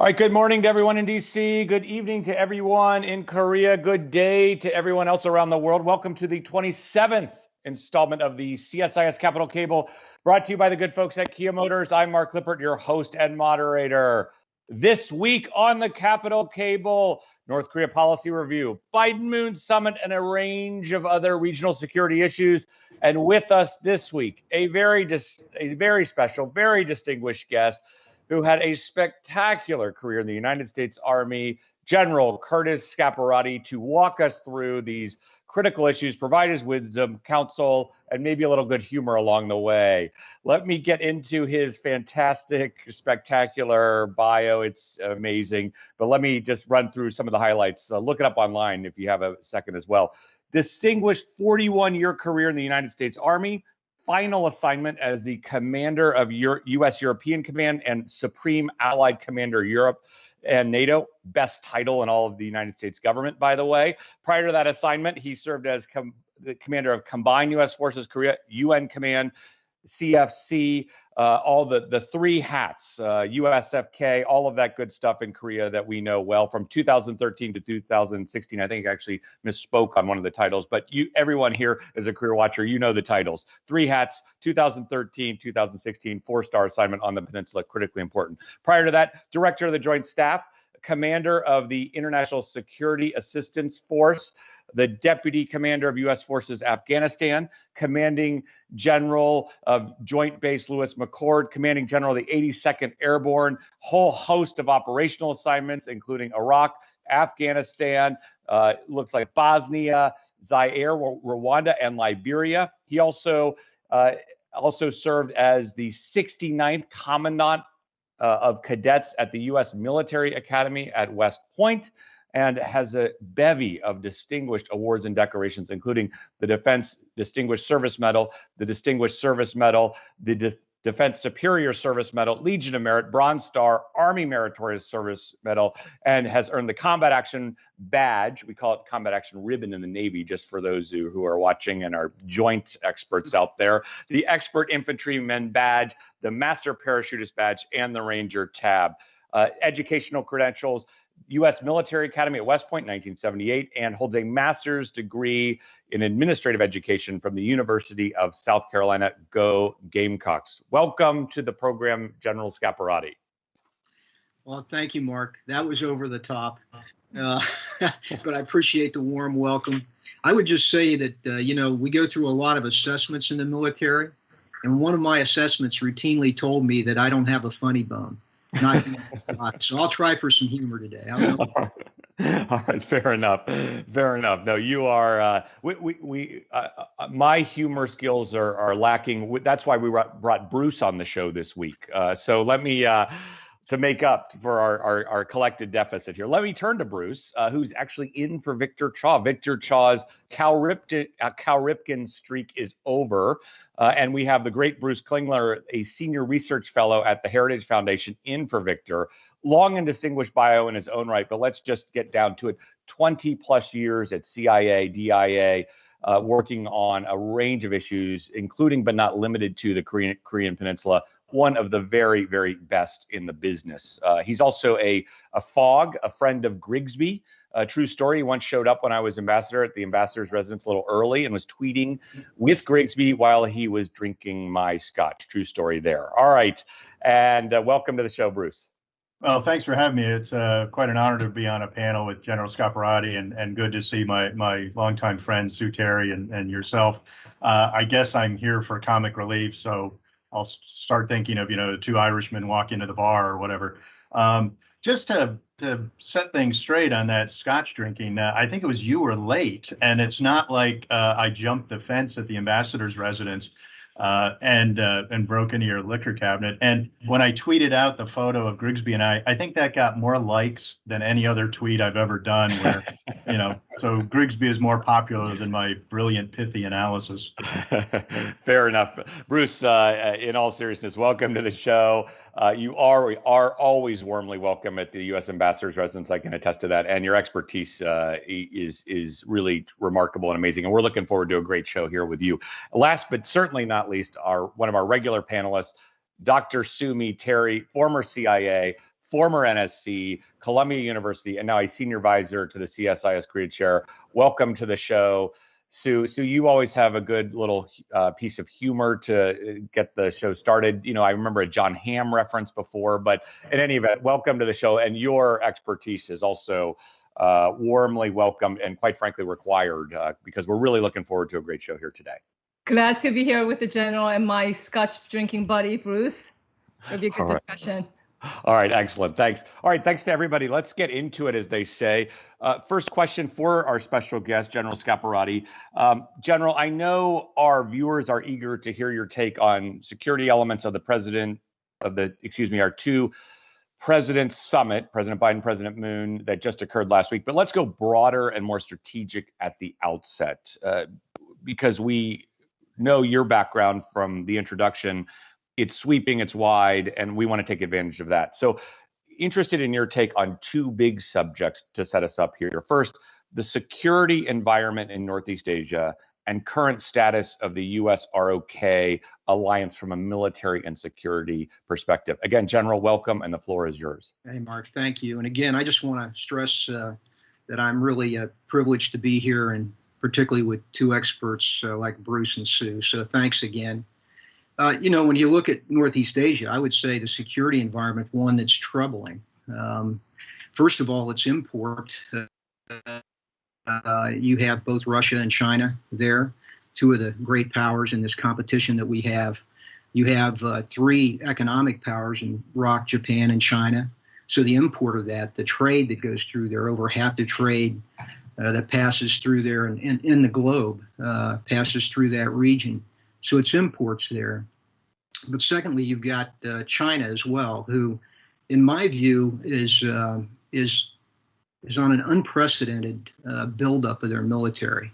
All right, good morning to everyone in DC. Good evening to everyone in Korea. Good day to everyone else around the world. Welcome to the 27th installment of the CSIS Capital Cable, brought to you by the good folks at Kia Motors. I'm Mark Lippert, your host and moderator. This week on the Capital Cable, North Korea policy review, Biden-Moon summit, and a range of other regional security issues. And with us this week, a very special, very distinguished guest who had a spectacular career in the United States Army, General Curtis Scaparrotti, to walk us through these critical issues, provide his wisdom, counsel, and maybe a little good humor along the way. Let me get into his fantastic, spectacular bio. It's amazing. But let me just run through some of the highlights. Look it up online if you have a second as well. Distinguished 41-year career in the United States Army. Final assignment as the commander of U.S. European Command and Supreme Allied Commander Europe and NATO. Best title in all of the United States government, by the way. Prior to that assignment, he served as the commander of Combined U.S. Forces Korea, UN Command, CFC, all the three hats, USFK, all of that good stuff in Korea that we know well from 2013 to 2016. I think I actually misspoke on one of the titles, but everyone here is a career watcher. You know the titles. Three hats, 2013, 2016, four-star assignment on the peninsula, critically important. Prior to that, director of the Joint Staff, commander of the International Security Assistance Force, the deputy commander of U.S. Forces Afghanistan, commanding general of Joint Base Lewis-McChord, commanding general of the 82nd Airborne, whole host of operational assignments, including Iraq, Afghanistan, looks like Bosnia, Zaire, Rwanda, and Liberia. He also served as the 69th Commandant of Cadets at the U.S. Military Academy at West Point, and has a bevy of distinguished awards and decorations, including the Defense Distinguished Service Medal, the Distinguished Service Medal, the Defense Superior Service Medal, Legion of Merit, Bronze Star, Army Meritorious Service Medal, and has earned the Combat Action Badge. We call it Combat Action Ribbon in the Navy, just for those who are watching and are joint experts out there. The Expert Infantryman Badge, the Master Parachutist Badge, and the Ranger Tab. Educational credentials: U.S. Military Academy at West Point, 1978, and holds a master's degree in administrative education from the University of South Carolina. Go Gamecocks. Welcome to the program, General Scaparrotti. Well, thank you, Mark. That was over the top, but I appreciate the warm welcome. I would just say that, we go through a lot of assessments in the military, and one of my assessments routinely told me that I don't have a funny bone. So I'll try for some humor today. All right, fair enough. No, you are. My humor skills are lacking. That's why we brought Bruce on the show this week. So let me. To make up for our collected deficit here, let me turn to Bruce, who's actually in for Victor Cha. Victor Cha's Cal Ripken streak is over, and we have the great Bruce Klingner, a senior research fellow at the Heritage Foundation, in for Victor. Long and distinguished bio in his own right, but let's just get down to it. 20 plus years at CIA, DIA, working on a range of issues, including but not limited to the Korean Peninsula. One of the very, very best in the business. He's also a FOG, a friend of Grigsby. True story, he once showed up when I was ambassador at the ambassador's residence a little early and was tweeting with Grigsby while he was drinking my scotch. True story there. All right, and welcome to the show, Bruce. Well, thanks for having me. It's quite an honor to be on a panel with General Scaparrotti, and good to see my longtime friend Sue Terry and yourself. I guess I'm here for comic relief, so I'll start thinking of, two Irishmen walk into the bar or whatever. Just to set things straight on that scotch drinking, I think it was you were late, and it's not like I jumped the fence at the ambassador's residence and broke into your liquor cabinet. And when I tweeted out the photo of Grigsby and I think that got more likes than any other tweet I've ever done where, so Grigsby is more popular than my brilliant, pithy analysis. Fair enough. Bruce, in all seriousness, welcome to the show. You are always warmly welcome at the U.S. Ambassador's residence. I can attest to that. And your expertise is really remarkable and amazing. And we're looking forward to a great show here with you. Last but certainly not least, one of our regular panelists, Dr. Sumi Terry, former CIA, former NSC, Columbia University, and now a senior advisor to the CSIS Korea Chair. Welcome to the show, Sue. Sue, you always have a good little piece of humor to get the show started. You know, I remember a John Hamm reference before, but in any event, welcome to the show. And your expertise is also warmly welcomed and quite frankly required because we're really looking forward to a great show here today. Glad to be here with the General and my Scotch drinking buddy, Bruce. It'll be a good discussion. All right, excellent. Thanks. All right, thanks to everybody. Let's get into it, as they say. First question for our special guest, General Scaparrotti. General, I know our viewers are eager to hear your take on security elements of our two President's summit, President Biden, President Moon, that just occurred last week. But let's go broader and more strategic at the outset, because we know your background from the introduction. It's sweeping, it's wide, and we want to take advantage of that. So interested in your take on two big subjects to set us up here. First, the security environment in Northeast Asia and current status of the U.S. ROK alliance from a military and security perspective. Again, General, welcome, and the floor is yours. Hey, Mark, thank you. And again, I just want to stress that I'm really privileged to be here, and particularly with two experts like Bruce and Sue. So thanks again. You know, when you look at Northeast Asia, I would say the security environment, one that's troubling. First of all, it's import. You have both Russia and China there, two of the great powers in this competition that we have. You have three economic powers in ROK, Japan, and China. So the import of that, the trade that goes through there, over half the trade that passes through there and in the globe passes through that region. So it's imports there. But secondly, you've got China as well, who, in my view, is on an unprecedented buildup of their military.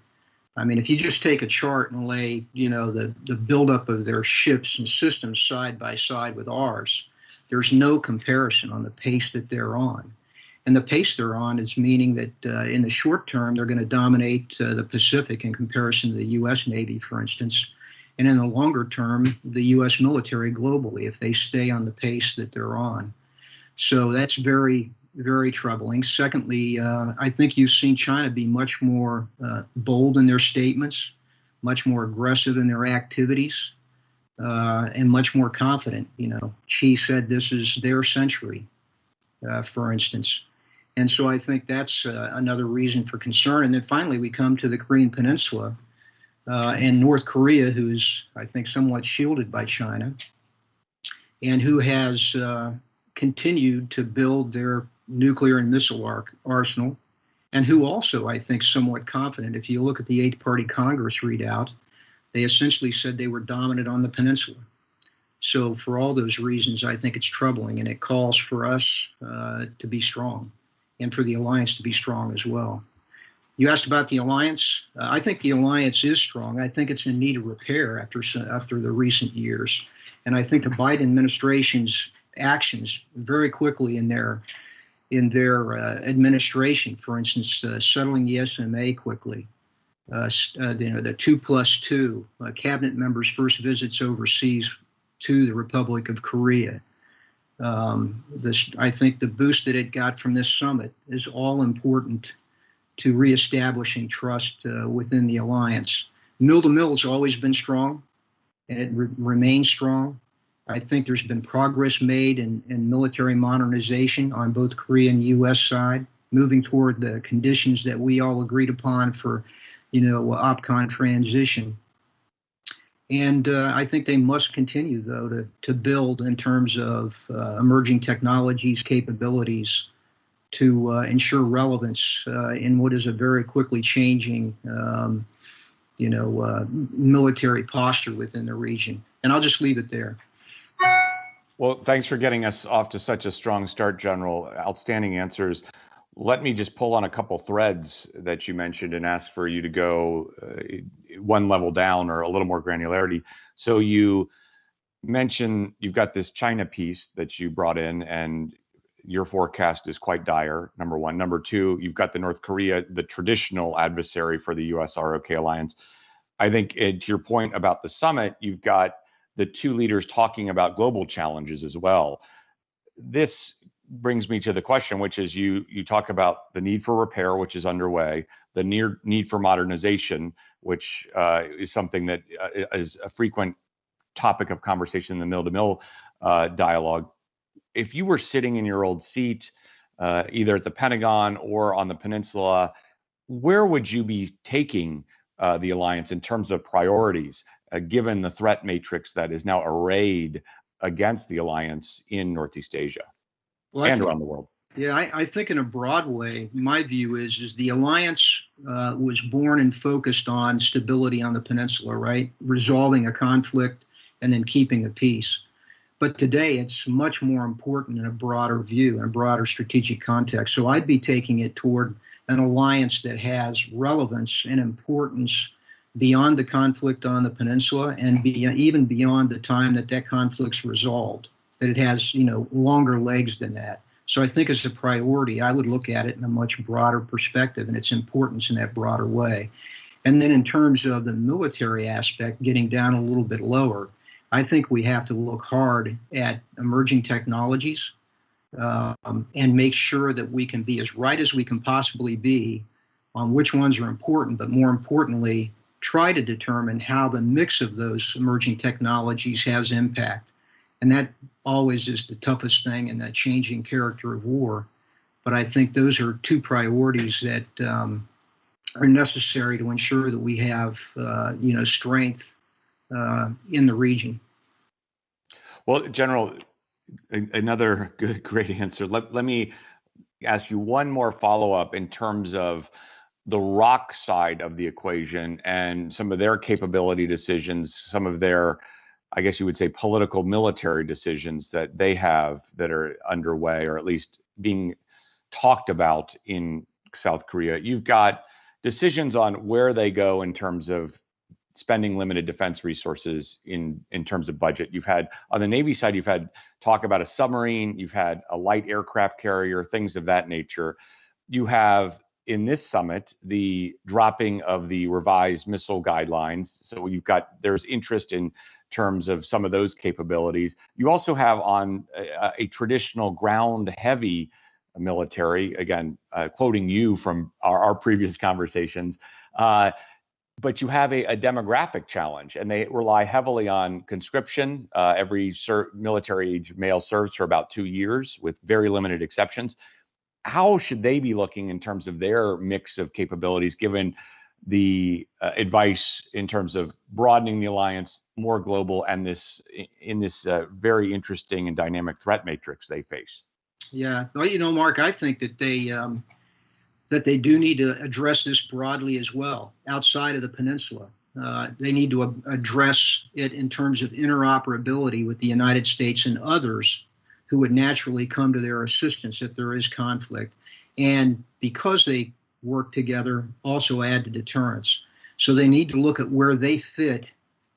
I mean, if you just take a chart and lay, you know, the buildup of their ships and systems side by side with ours, there's no comparison on the pace that they're on. And the pace they're on is meaning that in the short term, they're going to dominate the Pacific in comparison to the U.S. Navy, for instance. And in the longer term, the U.S. military globally, if they stay on the pace that they're on. So that's very, very troubling. Secondly, I think you've seen China be much more bold in their statements, much more aggressive in their activities, and much more confident. You know, Xi said this is their century, for instance. And so I think that's another reason for concern. And then finally, we come to the Korean Peninsula. And North Korea, who's, I think, somewhat shielded by China, and who has continued to build their nuclear and missile arsenal, and who also, I think, somewhat confident. If you look at the eight-party Congress readout, they essentially said they were dominant on the peninsula. So for all those reasons, I think it's troubling, and it calls for us to be strong, and for the alliance to be strong as well. You asked about the alliance. I think the alliance is strong. I think it's in need of repair after the recent years. And I think the Biden administration's actions very quickly in their administration, for instance, settling the SMA quickly, the 2+2, cabinet members' first visits overseas to the Republic of Korea. I think the boost that it got from this summit is all important to reestablishing trust within the alliance. Mill-to-mill has always been strong, and it remains strong. I think there's been progress made in military modernization on both Korea and U.S. side, moving toward the conditions that we all agreed upon for, OPCON transition. And I think they must continue, though, to build in terms of emerging technologies, capabilities, to ensure relevance in what is a very quickly changing, military posture within the region. And I'll just leave it there. Well, thanks for getting us off to such a strong start, General. Outstanding answers. Let me just pull on a couple threads that you mentioned and ask for you to go one level down or a little more granularity. So you mentioned you've got this China piece that you brought in, and your forecast is quite dire, number one. Number two, you've got the North Korea, the traditional adversary for the U.S. ROK alliance. I think to your point about the summit, you've got the two leaders talking about global challenges as well. This brings me to the question, which is you talk about the need for repair, which is underway, the need for modernization, which is something that is a frequent topic of conversation in the mill-to-mill dialogue. If you were sitting in your old seat, either at the Pentagon or on the peninsula, where would you be taking the alliance in terms of priorities, given the threat matrix that is now arrayed against the alliance in Northeast Asia and around the world? Yeah, I think in a broad way, my view is the alliance was born and focused on stability on the peninsula, right? Resolving a conflict and then keeping the peace. But today it's much more important in a broader view, in a broader strategic context. So I'd be taking it toward an alliance that has relevance and importance beyond the conflict on the peninsula and even beyond the time that conflict's resolved, that it has, longer legs than that. So I think as a priority, I would look at it in a much broader perspective and its importance in that broader way. And then in terms of the military aspect, getting down a little bit lower, I think we have to look hard at emerging technologies and make sure that we can be as right as we can possibly be on which ones are important, but more importantly, try to determine how the mix of those emerging technologies has impact. And that always is the toughest thing in that changing character of war. But I think those are two priorities that are necessary to ensure that we have, strength in the region. Well, General, another great answer. Let me ask you one more follow-up in terms of the ROK side of the equation and some of their capability decisions, some of their, I guess you would say, political military decisions that they have that are underway, or at least being talked about in South Korea. You've got decisions on where they go in terms of spending limited defense resources in terms of budget. You've had, on the Navy side, you've had talk about a submarine, you've had a light aircraft carrier, things of that nature. You have, in this summit, the dropping of the revised missile guidelines. So there's interest in terms of some of those capabilities. You also have on a traditional ground heavy military, again, quoting you from our previous conversations, but you have a demographic challenge, and they rely heavily on conscription. Every military age male serves for about 2 years with very limited exceptions. How should they be looking in terms of their mix of capabilities, given the advice in terms of broadening the alliance, more global, and this very interesting and dynamic threat matrix they face? Yeah, well, Mark, I think that they do need to address this broadly as well, outside of the peninsula. They need to address it in terms of interoperability with the United States and others who would naturally come to their assistance if there is conflict. And because they work together, also add to deterrence. So they need to look at where they fit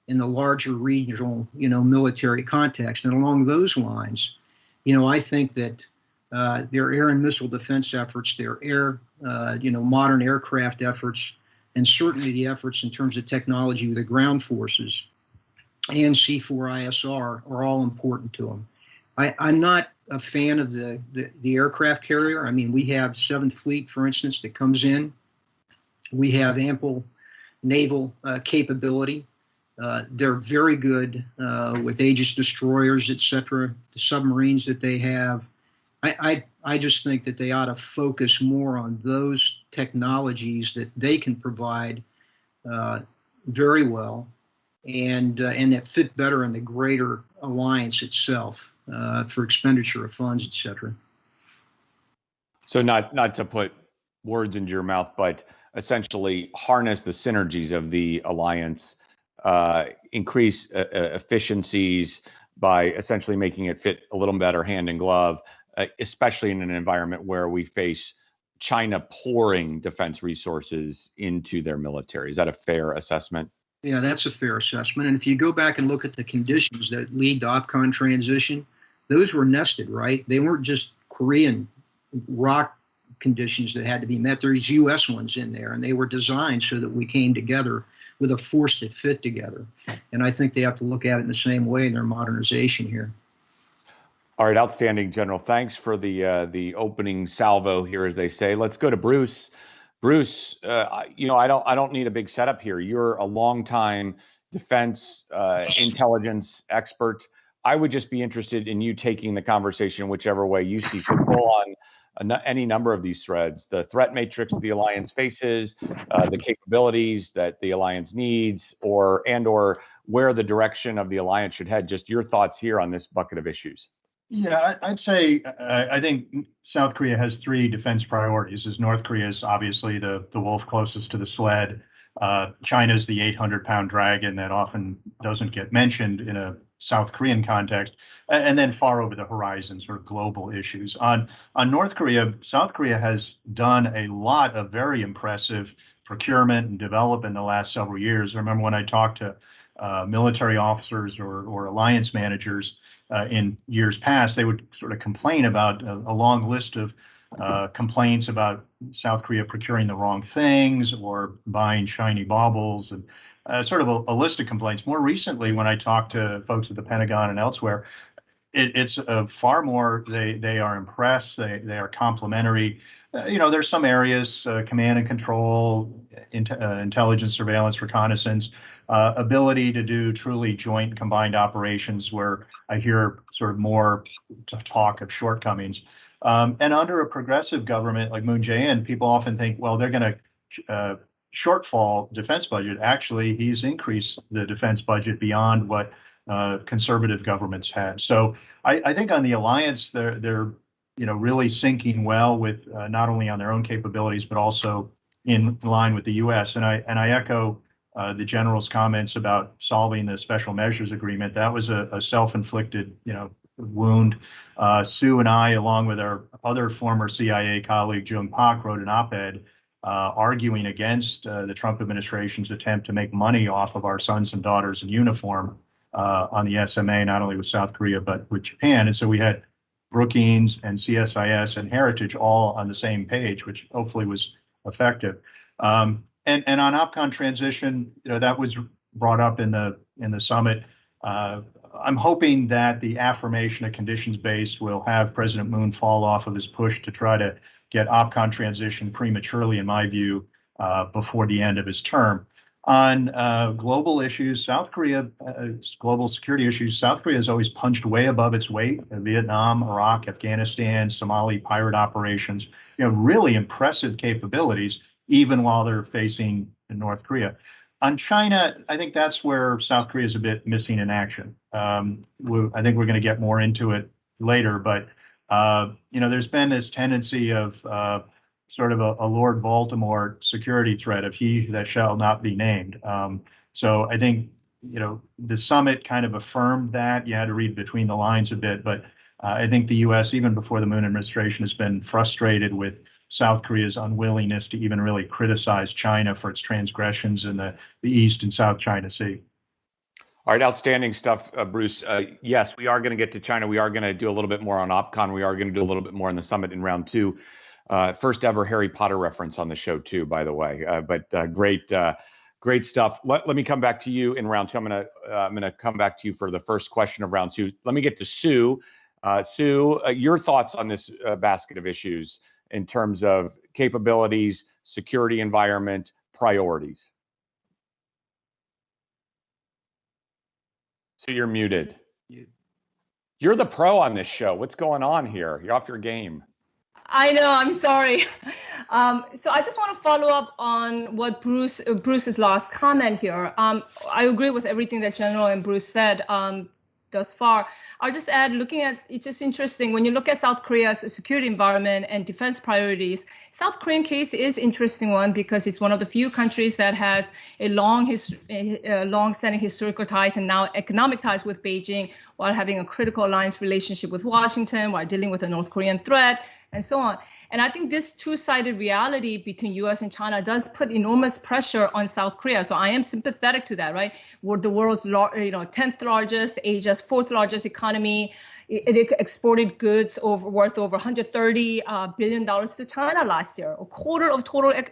in the larger regional, military context. And along those lines, I think that their air and missile defense efforts, their modern aircraft efforts, and certainly the efforts in terms of technology with the ground forces and C4ISR are all important to them. I'm not a fan of the aircraft carrier. I mean, we have 7th Fleet, for instance, that comes in. We have ample naval capability. They're very good with Aegis destroyers, etc., the submarines that they have. I just think that they ought to focus more on those technologies that they can provide very well and that fit better in the greater alliance itself for expenditure of funds, etc. So not to put words into your mouth, but essentially harness the synergies of the alliance, increase efficiencies by essentially making it fit a little better hand in glove, especially in an environment where we face China pouring defense resources into their military. Is that a fair assessment? Yeah, that's a fair assessment. And if you go back and look at the conditions that lead to OPCON transition, those were nested, right? They weren't just Korean ROK conditions that had to be met. There's U.S. ones in there, and they were designed so that we came together with a force that fit together. And I think they have to look at it in the same way in their modernization here. All right, outstanding, General. Thanks for the opening salvo here, as they say. Let's go to Bruce. Bruce, you know, I don't need a big setup here. You're a longtime defense intelligence expert. I would just be interested in you taking the conversation whichever way you see fit on any number of these threads: the threat matrix the alliance faces, the capabilities that the alliance needs, or where the direction of the alliance should head. Just your thoughts here on this bucket of issues. Yeah, I'd say I think South Korea has three defense priorities. As North Korea is obviously the wolf closest to the sled. China's the 800-pound dragon that often doesn't get mentioned in a South Korean context, and then far over the horizon, sort of global issues. On North Korea, South Korea has done a lot of very impressive procurement and development in the last several years. I remember when I talked to military officers or alliance managers in years past, they would sort of complain about a long list of complaints about South Korea procuring the wrong things or buying shiny baubles, and sort of a list of complaints. More recently, when I talked to folks at the Pentagon and elsewhere, it's far more. They are impressed. They are complimentary. You know, there's some areas, command and control, intelligence, surveillance, reconnaissance, ability to do truly joint and combined operations, where I hear sort of more talk of shortcomings. And under a progressive government like Moon Jae-in, people often think, well, they're going to shortfall defense budget. Actually, he's increased the defense budget beyond what conservative governments had. So I think on the alliance, they're really syncing well with not only on their own capabilities, but also in line with the U.S. And I echo the general's comments about solving the special measures agreement. That was a self-inflicted, wound. Sue and I, along with our other former CIA colleague Jung Pak, wrote an op-ed arguing against the Trump administration's attempt to make money off of our sons and daughters in uniform on the SMA, not only with South Korea, but with Japan. And so we had Brookings and CSIS and Heritage all on the same page, which hopefully was effective. And on OPCON transition, that was brought up in the summit. I'm hoping that the affirmation of conditions-based will have President Moon fall off of his push to try to get OPCON transition prematurely, in my view, before the end of his term. On global issues, South Korea, global security issues, South Korea has always punched way above its weight. Vietnam, Iraq, Afghanistan, Somali pirate operations, really impressive capabilities, even while they're facing North Korea. On China, I think that's where South Korea is a bit missing in action. I think we're going to get more into it later, but there's been this tendency of sort of a Lord Voldemort security threat of he that shall not be named. So I think, the summit kind of affirmed that. You had to read between the lines a bit, but I think the U.S., even before the Moon administration, has been frustrated with South Korea's unwillingness to even really criticize China for its transgressions in the East and South China Sea. All right, outstanding stuff, Bruce. Yes, we are going to get to China. We are going to do a little bit more on OPCON. We are going to do a little bit more on the summit in round two. First ever Harry Potter reference on the show too, by the way. But great stuff. Let me come back to you in round two. I'm gonna come back to you for the first question of round two. Let me get to Sue. Sue, your thoughts on this basket of issues in terms of capabilities, security environment, priorities. So you're muted. You're the pro on this show. What's going on here? You're off your game. I know, I'm sorry. So I just want to follow up on what Bruce's last comment here. I agree with everything that General and Bruce said thus far. I'll just add, looking at, it's just interesting, when you look at South Korea's security environment and defense priorities, South Korean case is interesting one because it's one of the few countries that has a long-standing historical ties and now economic ties with Beijing, while having a critical alliance relationship with Washington, while dealing with a North Korean threat, and so on. And I think this two-sided reality between U.S. and China does put enormous pressure on South Korea. So I am sympathetic to that, right? We're the world's 10th largest, Asia's 4th largest economy. It exported goods worth over $130 billion to China last year, a quarter of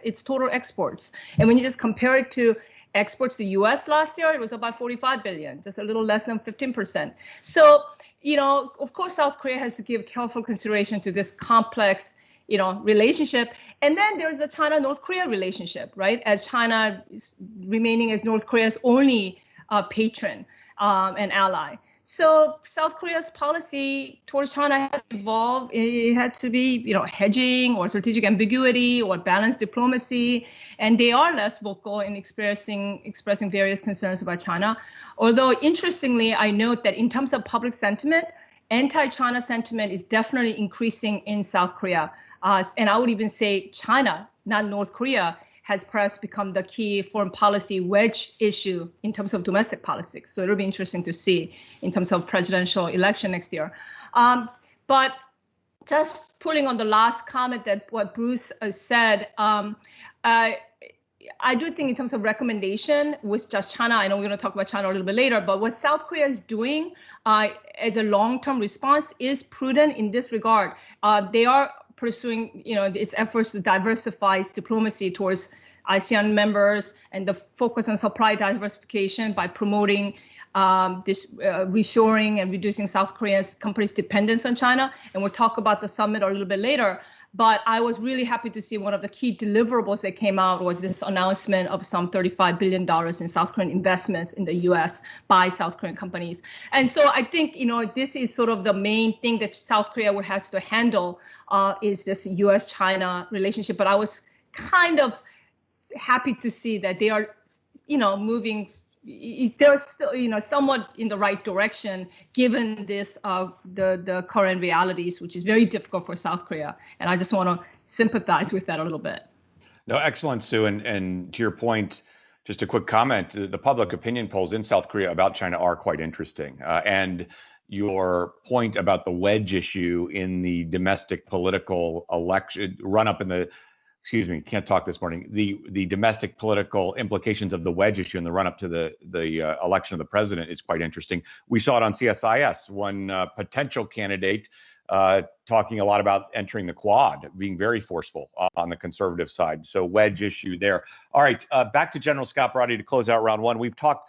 its total exports. And when you just compare it to exports to U.S. last year, it was about $45 billion, just a little less than 15%. So of course, South Korea has to give careful consideration to this complex, relationship. And then there's the China-North Korea relationship, right? As China is remaining as North Korea's only patron and ally. So South Korea's policy towards China has evolved. It had to be, hedging or strategic ambiguity or balanced diplomacy, and they are less vocal in expressing various concerns about China. Although interestingly, I note that in terms of public sentiment, anti-China sentiment is definitely increasing in South Korea, and I would even say China, not North Korea, has perhaps become the key foreign policy wedge issue in terms of domestic politics. So it'll be interesting to see in terms of presidential election next year. But just pulling on the last comment that what Bruce said, I do think in terms of recommendation with just China, I know we're going to talk about China a little bit later, but what South Korea is doing as a long-term response is prudent in this regard. They are pursuing, its efforts to diversify its diplomacy towards ASEAN members and the focus on supply diversification by promoting this reshoring and reducing South Korea's companies' dependence on China. And we'll talk about the summit a little bit later. But I was really happy to see one of the key deliverables that came out was this announcement of some $35 billion in South Korean investments in the U.S. by South Korean companies. And so I think, this is sort of the main thing that South Korea has to handle is this U.S.-China relationship. But I was kind of happy to see that they are, moving. They're still, somewhat in the right direction, given this the current realities, which is very difficult for South Korea. And I just want to sympathize with that a little bit. No, excellent, Sue. And to your point, just a quick comment: the public opinion polls in South Korea about China are quite interesting. And your point about the wedge issue in the domestic political election run-up in the can't talk this morning. The domestic political implications of the wedge issue in the run-up to the election of the president is quite interesting. We saw it on CSIS, one potential candidate talking a lot about entering the Quad, being very forceful on the conservative side. So wedge issue there. All right, back to General Scaparrotti to close out round one. We've talked,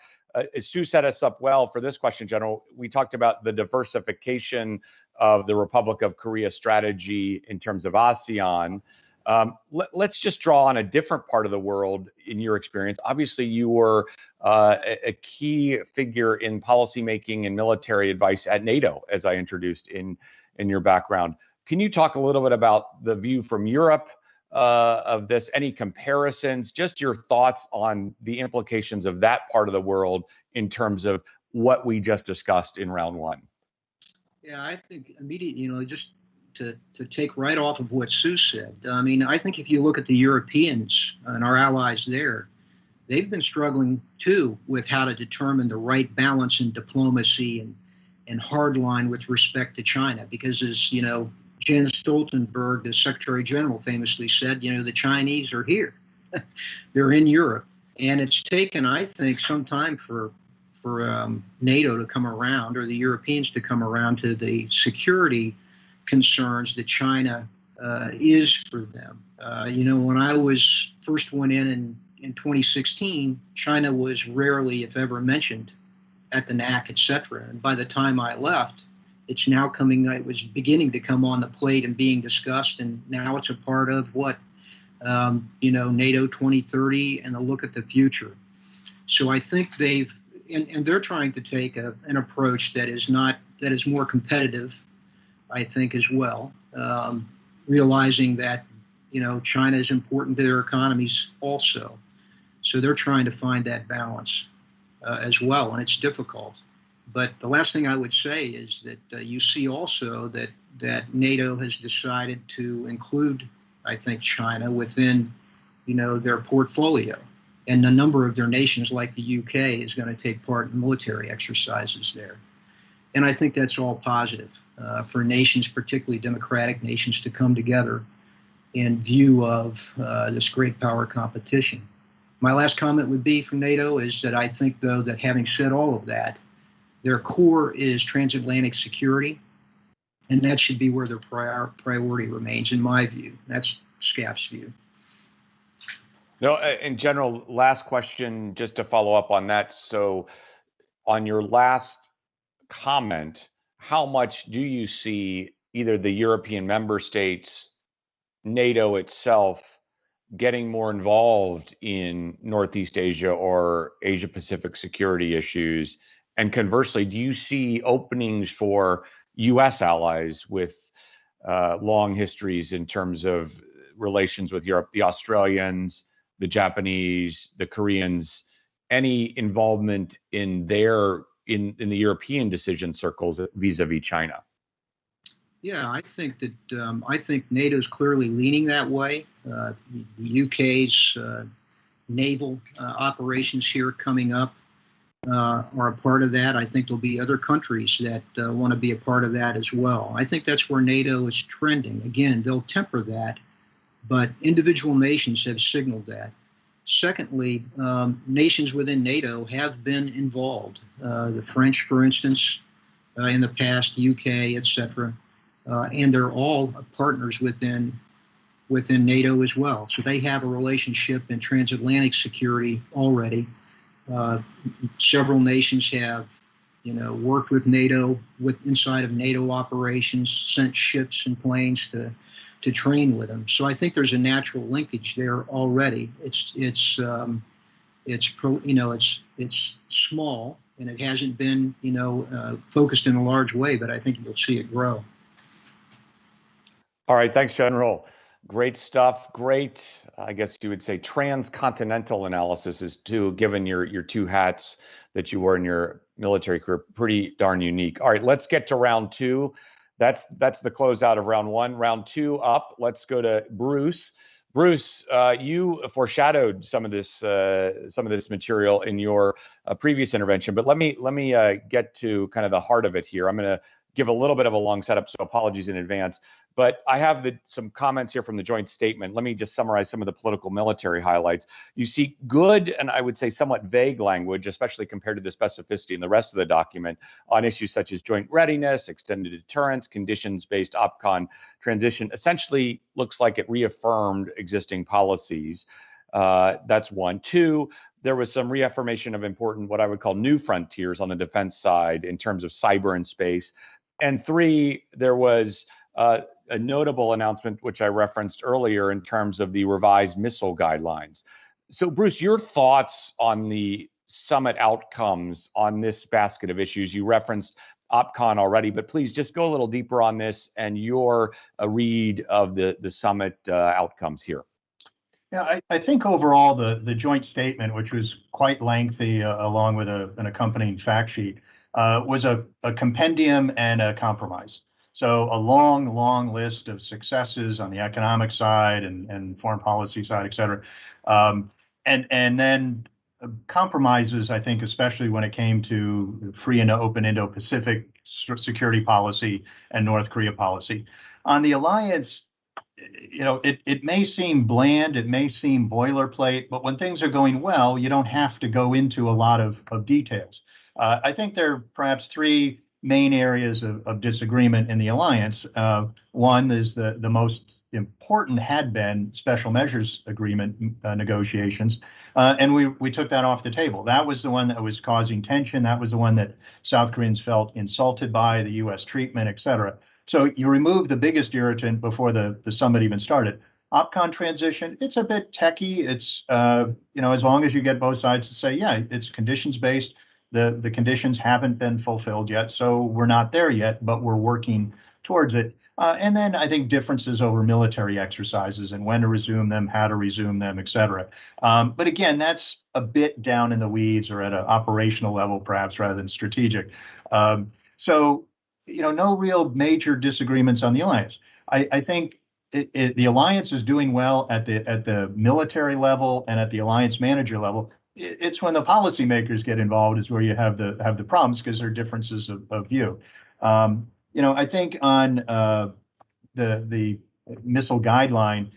Sue set us up well for this question, General. We talked about the diversification of the Republic of Korea strategy in terms of ASEAN. Let's just draw on a different part of the world in your experience. Obviously, you were a key figure in policymaking and military advice at NATO, as I introduced in your background. Can you talk a little bit about the view from Europe of this? Any comparisons? Just your thoughts on the implications of that part of the world in terms of what we just discussed in round one. Yeah, I think immediately, just to take right off of what Sue said, I mean, I think if you look at the Europeans and our allies there, they've been struggling too with how to determine the right balance in diplomacy and hard line with respect to China. Because as Jens Stoltenberg, the Secretary General, famously said, the Chinese are here. They're in Europe. And it's taken, I think, some time for NATO to come around, or the Europeans to come around to the security concerns that China is for them. When I first went in 2016, China was rarely, if ever, mentioned at the NAC, etc. And by the time I left, it's now it was beginning to come on the plate and being discussed, and now it's a part of what, NATO 2030 and a look at the future. So I think they're trying to take an approach that is more competitive, I think, as well, realizing that, China is important to their economies also. So they're trying to find that balance as well, and it's difficult. But the last thing I would say is that you see also that NATO has decided to include, I think, China within, their portfolio. And a number of their nations, like the UK, is going to take part in military exercises there. And I think that's all positive for nations, particularly democratic nations, to come together in view of this great power competition. My last comment would be from NATO is that I think, though, that having said all of that, their core is transatlantic security, and that should be where their priority remains, in my view. That's SCAP's view. No, in general, last question, just to follow up on that. So on your last comment, how much do you see either the European member states, NATO itself, getting more involved in Northeast Asia or Asia Pacific security issues? And conversely, do you see openings for U.S. allies with long histories in terms of relations with Europe, the Australians, the Japanese, the Koreans, any involvement in their in the European decision circles vis-a-vis China? Yeah, I think NATO's clearly leaning that way. The UK's naval operations here coming up are a part of that. I think there'll be other countries that want to be a part of that as well. I think that's where NATO is trending. Again, they'll temper that, but individual nations have signaled that. Secondly, nations within NATO have been involved. The French, for instance, in the past, UK, etc. And they're all partners within NATO as well. So they have a relationship in transatlantic security already. Several nations have, worked with NATO, inside of NATO operations, sent ships and planes to train with them. So I think there's a natural linkage there already. It's small and it hasn't been focused in a large way, but I think you'll see it grow. All right, thanks, General. Great stuff. Great, I guess you would say, transcontinental analysis is too, given your two hats that you wore in your military career, pretty darn unique. All right, let's get to round two. That's the closeout of round one. Round two up. Let's go to Bruce. Bruce, you foreshadowed some of this material in your previous intervention, but let me get to kind of the heart of it here. I'm going to give a little bit of a long setup, so apologies in advance. But I have some comments here from the joint statement. Let me just summarize some of the political military highlights. You see good, and I would say somewhat vague language, especially compared to the specificity in the rest of the document, on issues such as joint readiness, extended deterrence, conditions-based OPCON transition. Essentially looks like it reaffirmed existing policies. That's one. Two, there was some reaffirmation of important, what I would call new frontiers on the defense side in terms of cyber and space. And three, there was a notable announcement, which I referenced earlier, in terms of the revised missile guidelines. So, Bruce, your thoughts on the summit outcomes on this basket of issues? You referenced OPCON already, but please just go a little deeper on this and your read of the summit outcomes here. Yeah, I think overall the joint statement, which was quite lengthy, along with an accompanying fact sheet, was a compendium and a compromise. So a long list of successes on the economic side and foreign policy side, et cetera. And then compromises, I think, especially when it came to free and open Indo-Pacific security policy and North Korea policy. On the alliance, it may seem bland, it may seem boilerplate, but when things are going well, you don't have to go into a lot of details. I think there are perhaps three main areas of disagreement in the alliance. One is the most important had been special measures agreement negotiations, and we took that off the table. That was the one that was causing tension. That was the one that South Koreans felt insulted by, the U.S. treatment, et cetera. So you remove the biggest irritant before the summit even started. OPCON transition, it's a bit techy. It's, as long as you get both sides to say, yeah, it's conditions based. The conditions haven't been fulfilled yet, so we're not there yet, but we're working towards it. And then I think differences over military exercises and when to resume them, how to resume them, et cetera. But again, that's a bit down in the weeds or at an operational level, perhaps, rather than strategic. So, no real major disagreements on the alliance. I think the alliance is doing well at the military level and at the alliance manager level. It's when the policymakers get involved is where you have the problems, because there are differences of view. I think on the missile guideline,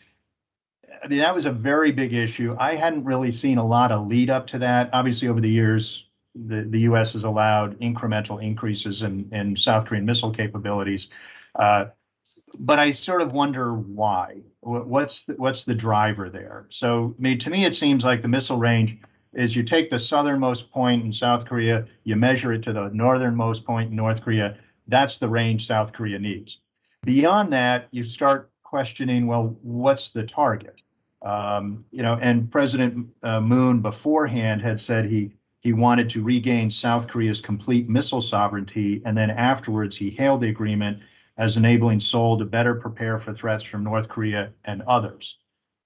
I mean, that was a very big issue. I hadn't really seen a lot of lead up to that. Obviously, over the years, the U.S. has allowed incremental increases in South Korean missile capabilities. But I sort of wonder why. What's the driver there? So, to me, it seems like the missile range is you take the southernmost point in South Korea, you measure it to the northernmost point in North Korea, That's the range South Korea needs. Beyond that, you start questioning, well, what's the target? And President Moon beforehand had said he wanted to regain South Korea's complete missile sovereignty, and then afterwards he hailed the agreement as enabling Seoul to better prepare for threats from North Korea and others.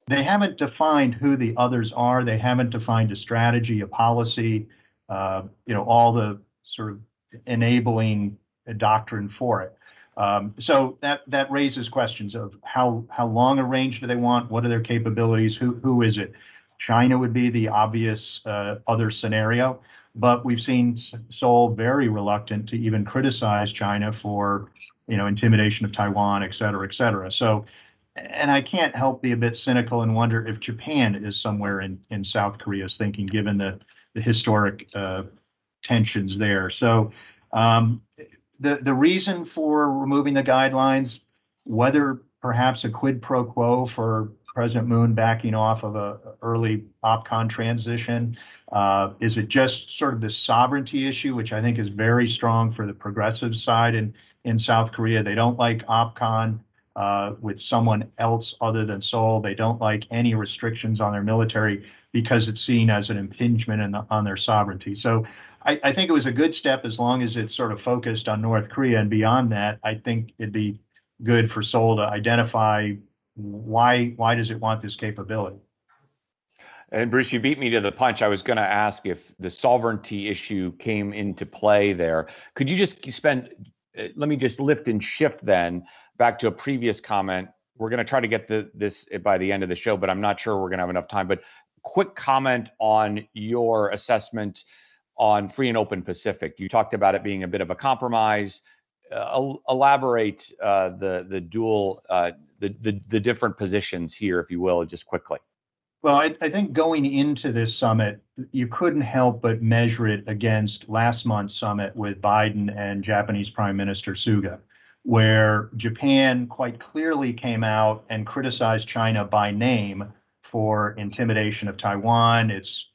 They haven't defined who the others are. They haven't defined a strategy, a policy, all the sort of enabling doctrine for it. So that raises questions of how long a range do they want? What are their capabilities? Who is it? China would be the obvious other scenario, but we've seen Seoul very reluctant to even criticize China for, intimidation of Taiwan, et cetera, et cetera. So, and I can't help be a bit cynical and wonder if Japan is somewhere in South Korea's thinking, given the historic tensions there. So the reason for removing the guidelines, whether perhaps a quid pro quo for President Moon backing off of a early OPCON transition, is it just sort of the sovereignty issue, which I think is very strong for the progressive side in South Korea? They don't like OPCON with someone else other than Seoul. They don't like any restrictions on their military because it's seen as an impingement on their sovereignty. So I think it was a good step as long as it's sort of focused on North Korea. And beyond that, I think it'd be good for Seoul to identify why does it want this capability. And Bruce, you beat me to the punch. I was going to ask if the sovereignty issue came into play there. Could you just let me just lift and shift then back to a previous comment. We're going to try to get this by the end of the show, but I'm not sure we're going to have enough time. But quick comment on your assessment on free and open Pacific. You talked about it being a bit of a compromise. Elaborate the dual, the different positions here, if you will, just quickly. Well, I think going into this summit, you couldn't help but measure it against last month's summit with Biden and Japanese Prime Minister Suga, where Japan quite clearly came out and criticized China by name for intimidation of Taiwan, its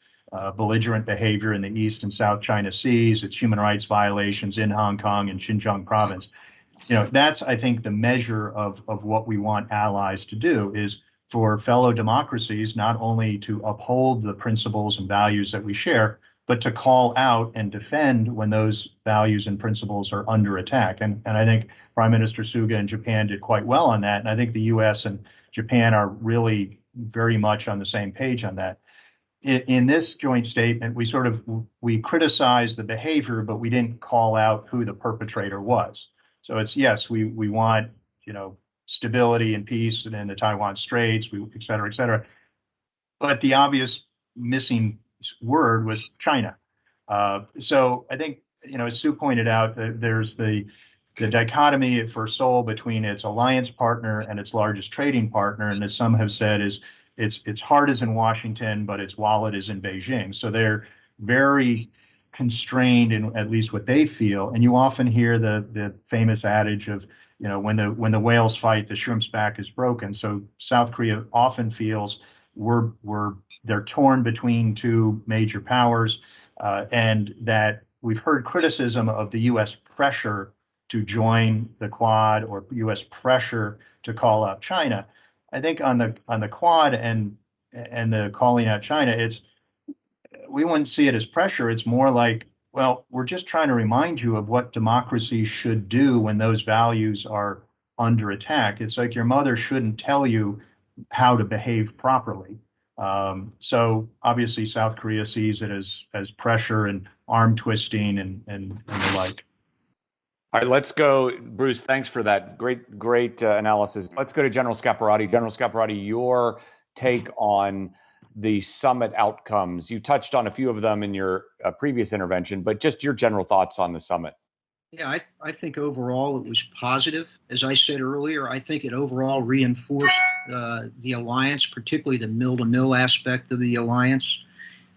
belligerent behavior in the East and South China Seas, its human rights violations in Hong Kong and Xinjiang province. That's, I think, the measure of what we want allies to do, is for fellow democracies not only to uphold the principles and values that we share, but to call out and defend when those values and principles are under attack. And I think Prime Minister Suga in Japan did quite well on that. And I think the U.S. and Japan are really very much on the same page on that. In this joint statement, we criticized the behavior, but we didn't call out who the perpetrator was. So it's, yes, we want, stability and peace in the Taiwan Straits, et cetera, et cetera. But the obvious missing word was China. So I think, as Sue pointed out, there's the dichotomy for Seoul between its alliance partner and its largest trading partner, and as some have said, is its heart is in Washington, but its wallet is in Beijing. So they're very constrained in at least what they feel. And you often hear the famous adage of, when the whales fight, the shrimp's back is broken. So South Korea often feels they're torn between two major powers, and that we've heard criticism of the U.S. pressure to join the Quad or U.S. pressure to call out China. I think on the Quad and the calling out China, we wouldn't see it as pressure. It's more like, well, we're just trying to remind you of what democracy should do when those values are under attack. It's like your mother shouldn't tell you how to behave properly. So obviously South Korea sees it as pressure and arm twisting and the like. All right, let's go. Bruce, thanks for that. Great analysis. Let's go to General Scaparrotti. General Scaparrotti, your take on the summit outcomes. You touched on a few of them in your previous intervention, but just your general thoughts on the summit. Yeah, I think overall it was positive. As I said earlier, I think it overall reinforced the alliance, particularly the mill-to-mill aspect of the alliance.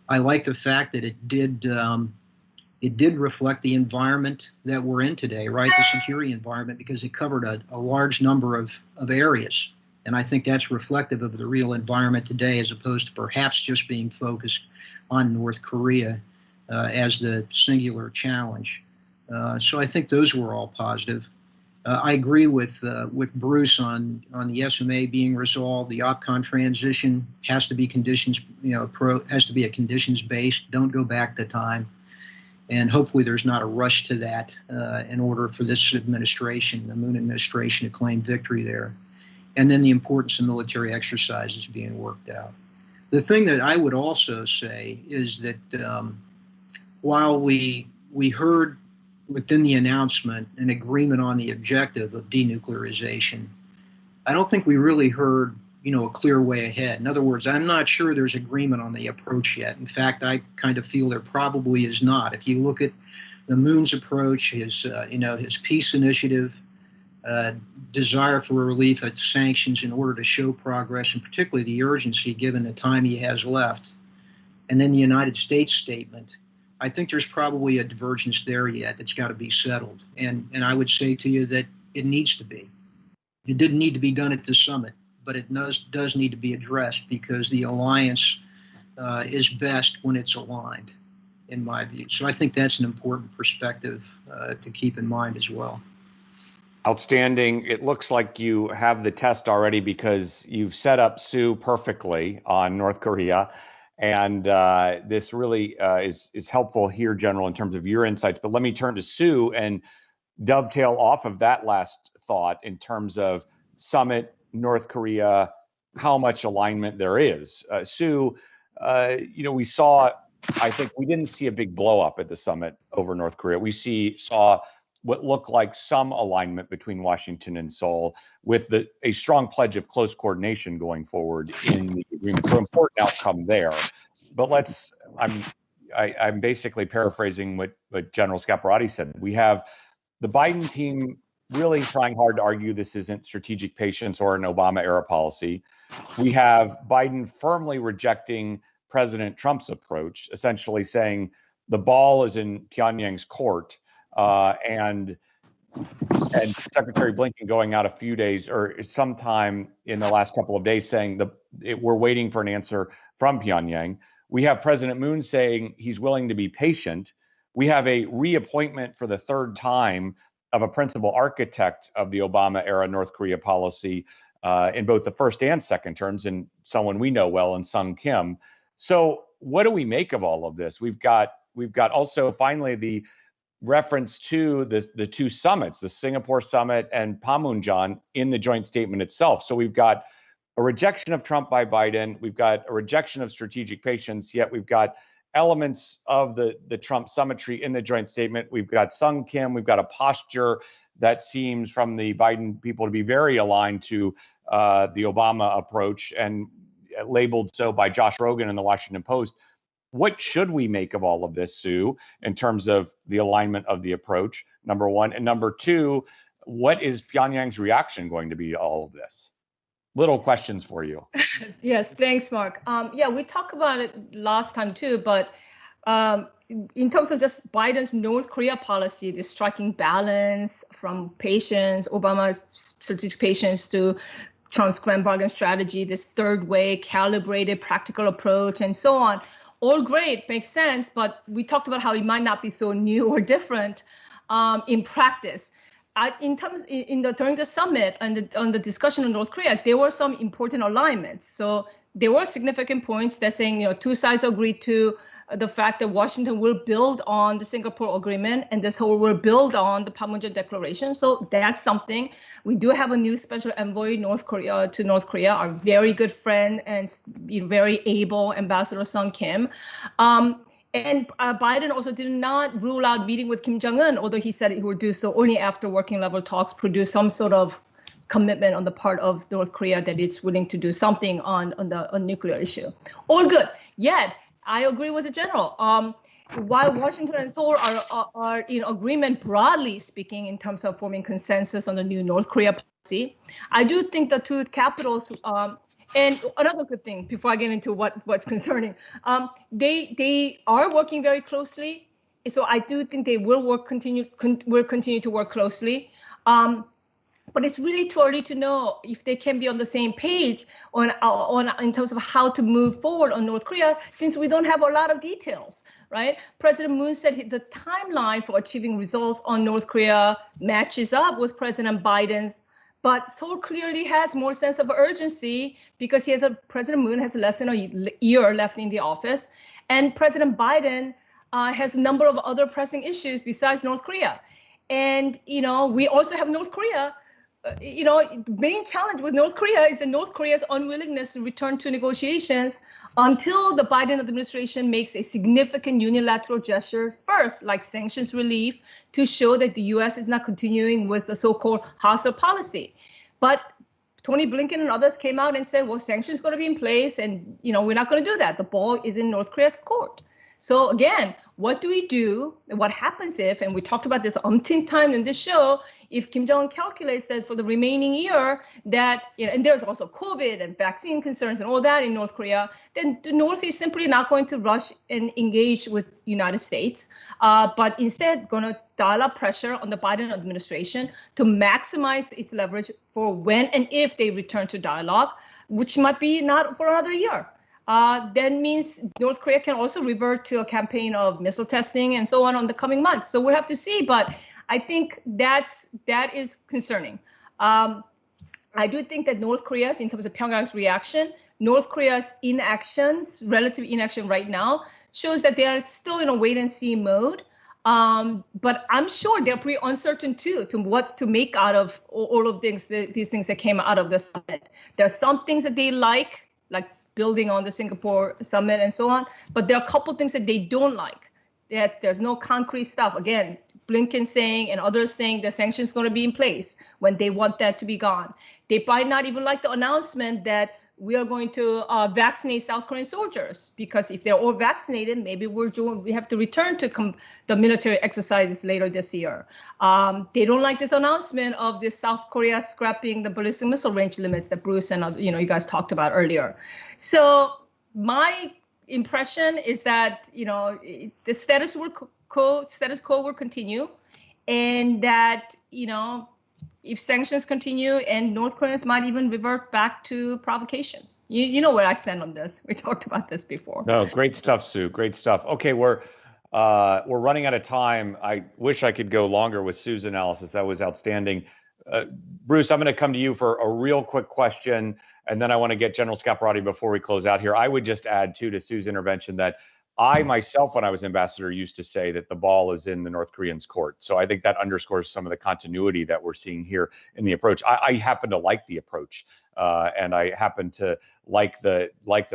I like the fact that it did reflect the environment that we're in today, right? The security environment, because it covered a large number of areas. And I think that's reflective of the real environment today, as opposed to perhaps just being focused on North Korea as the singular challenge. So I think those were all positive. I agree with Bruce on the SMA being resolved. The OPCON transition has to be conditions, has to be a conditions based. Don't go back to time, and hopefully there's not a rush to that in order for this administration, the Moon administration, to claim victory there. And then the importance of military exercises being worked out. The thing that I would also say is that while we heard within the announcement an agreement on the objective of denuclearization, I don't think we really heard, a clear way ahead. In other words, I'm not sure there's agreement on the approach yet. In fact, I kind of feel there probably is not. If you look at the Moon's approach, his peace initiative, desire for relief at sanctions in order to show progress, and particularly the urgency given the time he has left, and then the United States statement, I think there's probably a divergence there yet that's got to be settled. And I would say to you that it needs to be. It didn't need to be done at the summit, but it does need to be addressed, because the alliance is best when it's aligned, in my view. So I think that's an important perspective to keep in mind as well. Outstanding. It looks like you have the test already, because you've set up Sue perfectly on North Korea. And this really is helpful here, General, in terms of your insights. But let me turn to Sue and dovetail off of that last thought in terms of summit, North Korea, how much alignment there is. Sue, we saw, I think we didn't see a big blow up at the summit over North Korea. We saw what looked like some alignment between Washington and Seoul, with a strong pledge of close coordination going forward in the agreement. So important outcome there. But I'm basically paraphrasing what General Scaparrotti said. We have the Biden team really trying hard to argue this isn't strategic patience or an Obama era policy. We have Biden firmly rejecting President Trump's approach, essentially saying the ball is in Pyongyang's court. And Secretary Blinken going out a few days or sometime in the last couple of days saying we're waiting for an answer from Pyongyang. We have President Moon saying he's willing to be patient. We have a reappointment for the third time of a principal architect of the Obama era North Korea policy in both the first and second terms, and someone we know well in Sung Kim. So what do we make of all of this? We've got also finally the reference to the two summits, the Singapore summit and Panmunjom, in the joint statement itself. So we've got a rejection of Trump by Biden. We've got a rejection of strategic patience, yet we've got elements of the Trump summitry in the joint statement. We've got Sung Kim. We've got a posture that seems from the Biden people to be very aligned to the Obama approach, and labeled so by Josh Rogan in the Washington Post. What should we make of all of this, Sue, in terms of the alignment of the approach, number one? And number two, what is Pyongyang's reaction going to be to all of this? Little questions for you. Yes, thanks, Mark. We talked about it last time too, but in terms of just Biden's North Korea policy, the striking balance from patience, Obama's strategic patience, to Trump's grand bargain strategy, this third way, calibrated, practical approach, and so on. All great, makes sense, but we talked about how it might not be so new or different in practice. During the summit and on the discussion on North Korea, there were some important alignments. So there were significant points that saying, two sides agreed to the fact that Washington will build on the Singapore agreement, and this whole will build on the Panmunjom Declaration. So that's something. We do have a new special envoy to North Korea, our very good friend and very able Ambassador Sung Kim. And Biden also did not rule out meeting with Kim Jong-un, although he said he would do so only after working level talks produce some sort of commitment on the part of North Korea that it's willing to do something on the nuclear issue. All good. Yet, I agree with the general. While Washington and Seoul are in agreement, broadly speaking, in terms of forming consensus on the new North Korea policy, I do think the two capitals, and another good thing before I get into what's concerning, they are working very closely. So I do think they will continue to work closely. But it's really too early to know if they can be on the same page in terms of how to move forward on North Korea, since we don't have a lot of details. right? President Moon said the timeline for achieving results on North Korea matches up with President Biden's, but Seoul clearly has more sense of urgency because President Moon has less than a year left in the office, and President Biden has a number of other pressing issues besides North Korea. And, we also have North Korea. The main challenge with North Korea is that North Korea's unwillingness to return to negotiations until the Biden administration makes a significant unilateral gesture first, like sanctions relief, to show that the U.S. is not continuing with the so-called hostile policy. But Tony Blinken and others came out and said, well, sanctions going to be in place, and we're not going to do that. The ball is in North Korea's court. So again, what do we do? What happens if, and we talked about this umpteen time in this show, if Kim Jong-un calculates that for the remaining year that, and there's also COVID and vaccine concerns and all that in North Korea, then the North is simply not going to rush and engage with the United States, but instead going to dial up pressure on the Biden administration to maximize its leverage for when and if they return to dialogue, which might be not for another year. That means North Korea can also revert to a campaign of missile testing and so on the coming months. So we'll have to see, but I think that is concerning. I do think that North Korea's, in terms of Pyongyang's reaction, North Korea's relative inaction right now shows that they are still in a wait and see mode. But I'm sure they're pretty uncertain too, to what to make out of all of these things that came out of the summit. There are some things that they like building on the Singapore summit and so on. But there are a couple things that they don't like, that there's no concrete stuff. Again, Blinken saying and others saying the sanctions going to be in place when they want that to be gone. They might not even like the announcement that we are going to vaccinate South Korean soldiers, because if they're all vaccinated, maybe we have to return to the military exercises later this year. They don't like this announcement of this South Korea scrapping the ballistic missile range limits that Bruce and you guys talked about earlier. So my impression is that the status quo will continue, and that if sanctions continue, and North Koreans might even revert back to provocations. You know where I stand on this. We talked about this before. No, great stuff, Sue. Great stuff. Okay, we're running out of time. I wish I could go longer with Sue's analysis. That was outstanding. Bruce, I'm going to come to you for a real quick question, and then I want to get General Scaparrotti before we close out here. I would just add, too, to Sue's intervention that I myself, when I was ambassador, used to say that the ball is in the North Koreans' court. So I think that underscores some of the continuity that we're seeing here in the approach. I happen to like the approach, and I happen to like the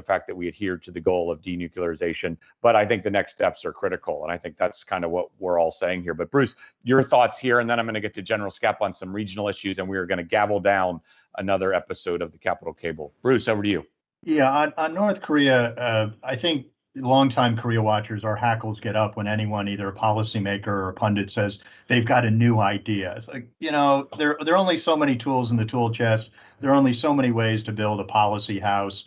fact that we adhere to the goal of denuclearization. But I think the next steps are critical, and I think that's kind of what we're all saying here. But Bruce, your thoughts here, and then I'm going to get to General Scap on some regional issues, and we are going to gavel down another episode of the Capitol Cable. Bruce, over to you. Yeah, on North Korea, I think longtime Korea watchers, our hackles get up when anyone, either a policymaker or a pundit, says they've got a new idea. It's like, there are only so many tools in the tool chest. There are only so many ways to build a policy house.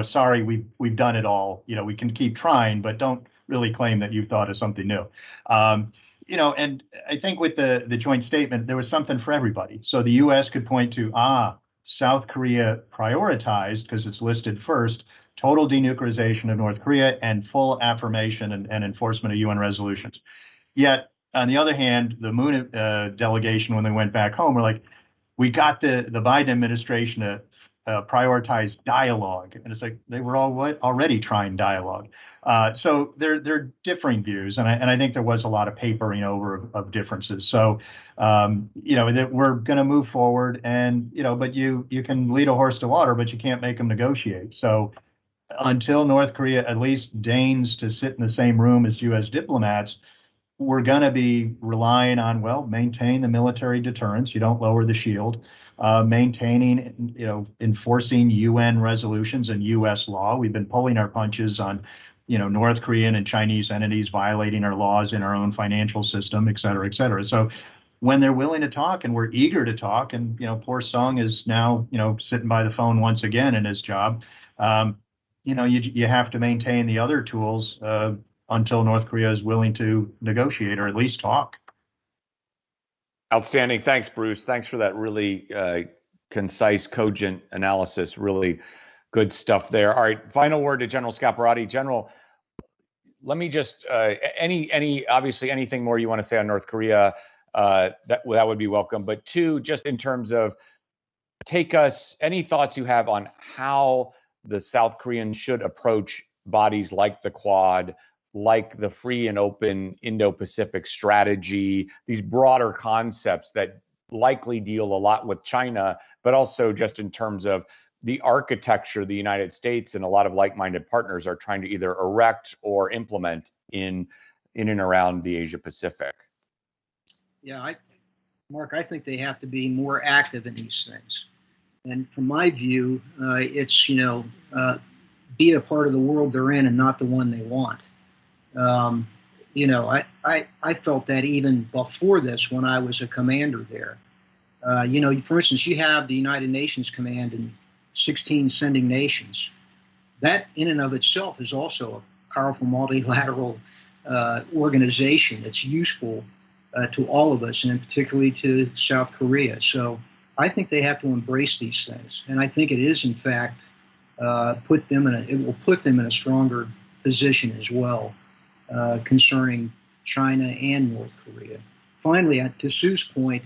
Sorry, we've done it all. We can keep trying, but don't really claim that you've thought of something new. And I think with the joint statement, there was something for everybody. So the U.S. could point to, South Korea prioritized, because it's listed first, total denuclearization of North Korea and full affirmation and enforcement of UN resolutions. Yet, on the other hand, the Moon delegation, when they went back home, were like, we got the Biden administration to prioritize dialogue. And it's like, they were already trying dialogue. So they're differing views. And I think there was a lot of papering over of differences. So, that we're going to move forward, and, but you can lead a horse to water, but you can't make them negotiate. So until North Korea at least deigns to sit in the same room as U.S. diplomats, we're going to be relying on, maintain the military deterrence. You don't lower the shield. Maintaining, enforcing UN resolutions and U.S. law. We've been pulling our punches on, North Korean and Chinese entities violating our laws in our own financial system, et cetera, et cetera. So when they're willing to talk, and we're eager to talk, and, poor Sung is now, sitting by the phone once again in his job, you have to maintain the other tools until North Korea is willing to negotiate or at least talk. Outstanding. Thanks, Bruce. Thanks for that really concise, cogent analysis. Really good stuff there. All right, final word to General Scaparrotti. General, let me just obviously anything more you want to say on North Korea, that would be welcome. But two, just in terms of any thoughts you have on how the South Koreans should approach bodies like the Quad, like the free and open Indo-Pacific strategy, these broader concepts that likely deal a lot with China, but also just in terms of the architecture the United States and a lot of like-minded partners are trying to either erect or implement in and around the Asia Pacific. Yeah, Mark, I think they have to be more active in these things. And from my view, it's, be a part of the world they're in and not the one they want. I felt that even before this when I was a commander there. For instance, you have the United Nations Command and 16 sending nations. That in and of itself is also a powerful multilateral organization that's useful to all of us, and particularly to South Korea. So I think they have to embrace these things, and I think it is, in fact, put them in a stronger position as well concerning China and North Korea. Finally, to Sue's point,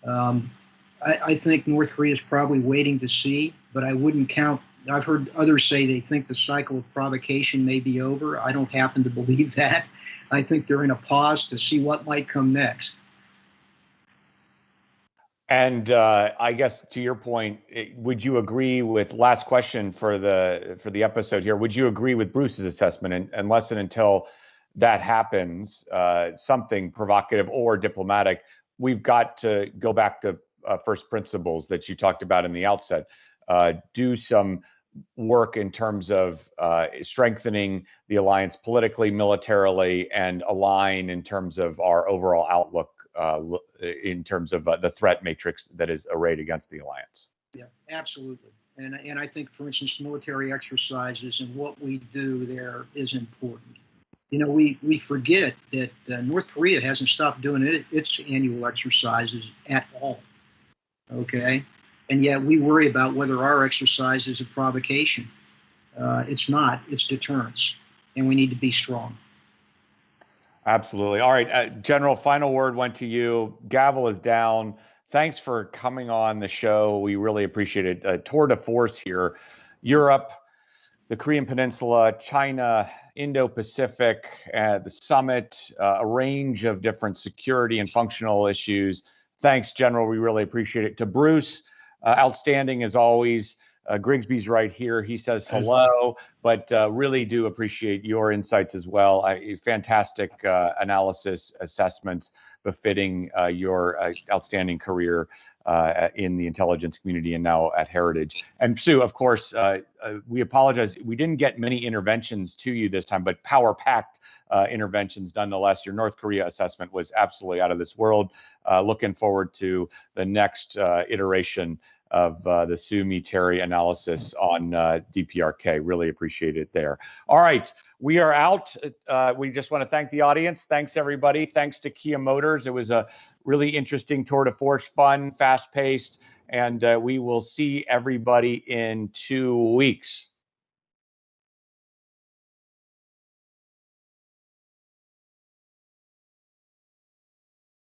I think North Korea is probably waiting to see, but I wouldn't count. I've heard others say they think the cycle of provocation may be over. I don't happen to believe that. I think they're in a pause to see what might come next. And I guess to your point, would you agree with, last question for the episode here, would you agree with Bruce's assessment, unless and until that happens, something provocative or diplomatic, we've got to go back to first principles that you talked about in the outset, do some work in terms of strengthening the alliance politically, militarily, and align in terms of our overall outlook in terms of the threat matrix that is arrayed against the alliance. Yeah, absolutely. And I think, for instance, military exercises and what we do there is important. We forget that North Korea hasn't stopped doing its annual exercises at all. Okay? And yet we worry about whether our exercise is a provocation. It's not. It's deterrence. And we need to be strong. Absolutely. All right, General, final word went to you. Gavel is down. Thanks for coming on the show. We really appreciate it. Tour de force here. Europe, the Korean Peninsula, China, Indo-Pacific, the summit, a range of different security and functional issues. Thanks, General. We really appreciate it. To Bruce, outstanding as always. Grigsby's right here. He says hello, but really do appreciate your insights as well. Fantastic analysis, assessments befitting your outstanding career in the intelligence community and now at Heritage. And Sue, of course, we apologize. We didn't get many interventions to you this time, but power-packed interventions nonetheless. Your North Korea assessment was absolutely out of this world. Looking forward to the next iteration of the Sue Terry analysis on DPRK. Really appreciate it there. All right, we are out. We just want to thank the audience. Thanks, everybody. Thanks to Kia Motors. It was a really interesting tour de force, fun, fast-paced, and we will see everybody in 2 weeks.